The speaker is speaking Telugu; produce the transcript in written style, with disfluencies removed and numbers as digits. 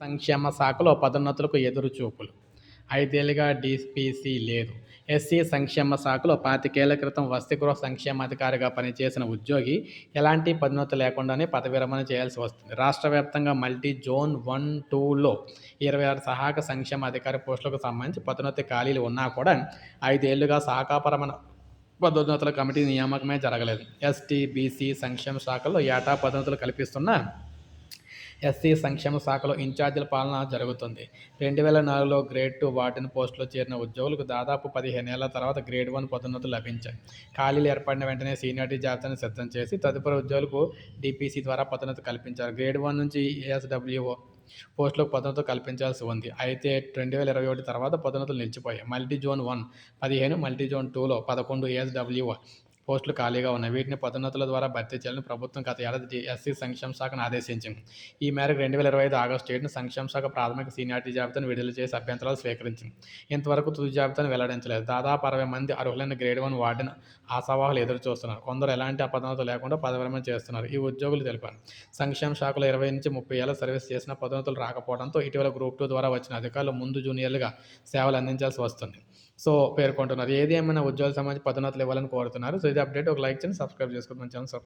సంక్షేమ శాఖలో పదోన్నతులకు ఎదురుచూపులు. 5 ఏళ్లుగా డీపీసీ లేదు. ఎస్సీ సంక్షేమ శాఖలో 25 ఏళ్ల క్రితం వసతిగృహ సంక్షేమాధికారిగా పనిచేసిన ఉద్యోగి ఎలాంటి పదోన్నతి లేకుండానే పదవి విరమణ చేయాల్సి వస్తుంది. రాష్ట్ర వ్యాప్తంగా మల్టీ జోన్ 1, 2లో 26 సహాయక సంక్షేమ అధికారి పోస్టులకు సంబంధించి పదోన్నతి ఖాళీలు ఉన్నా కూడా 5 ఏళ్లుగా శాఖాపరమైన పదోన్నతుల కమిటీ నియామకమే జరగలేదు. ఎస్టీ, బీసీ సంక్షేమ శాఖల్లో ఏటా పదోన్నతులు కల్పిస్తున్నా ఎస్సీ సంక్షేమ శాఖలో ఇన్ఛార్జీల పాలన జరుగుతుంది. 2004లో గ్రేడ్ 2 వార్డెన్ పోస్టులో చేరిన ఉద్యోగులకు దాదాపు 15 ఏళ్ల తర్వాత గ్రేడ్ 1 పదోన్నతులు లభించాయి. ఖాళీలు ఏర్పడిన వెంటనే సీనియారిటీ జాబితాను సిద్ధం చేసి తదుపరి ఉద్యోగులకు డీపీసీ ద్వారా పదోన్నతి కల్పించారు. గ్రేడ్ 1 నుంచి ఏఎస్డబ్ల్యూఓ పోస్టులకు పదోన్నతులు కల్పించాల్సి ఉంది. అయితే 2021 తర్వాత పదోన్నతులు నిలిచిపోయాయి. మల్టీ జోన్ 1 15, మల్టీ జోన్ 2లో 11 ఏఎస్డబ్ల్యూఓ పోస్టులు ఖాళీగా ఉన్నాయి. వీటిని పదోన్నతుల ద్వారా భర్తీ చేయాలని ప్రభుత్వం గత ఏడాది ఎస్సీ సంక్షేమ శాఖను ఆదేశించింది. ఈ మేరకు 2025 ఆగస్టు 7న సంక్షేమ శాఖ ప్రాథమిక సీనియారిటీ జాబితాను విడుదల చేసి అభ్యంతరాలు స్వీకరించింది. ఇంతవరకు తుది జాబితాను వెల్లడించలేదు. దాదాపు 60 మంది అర్హులైన గ్రేడ్ 1 వార్డెన్ ఆశావాహులు ఎదురుచూస్తున్నారు. కొందరు ఎలాంటి పదోన్నతులు లేకుండా పదవి విరమణ చేస్తున్నారు. ఈ ఉద్యోగులు తెలిపారు. సంక్షేమ శాఖలో 20 నుంచి 30 ఏళ్ల సర్వీస్ చేసినా పదోన్నతులు రాకపోవడంతో ఇటీవల గ్రూప్ 2 ద్వారా వచ్చిన అధికారులు ముందు జూనియర్లుగా సేవలు అందించాల్సి వస్తుంది. పేర్కొంటున్నారు. ఏది ఏమైనా ఉద్యోగులకు సంబంధించి పదోన్నతులు ఇవ్వాలని కోరుతున్నారు. ఇది అప్డేట్. ఒక లైక్ చేయండి, సబ్స్క్రైబ్ చేసుకోండి. మన ఛానల్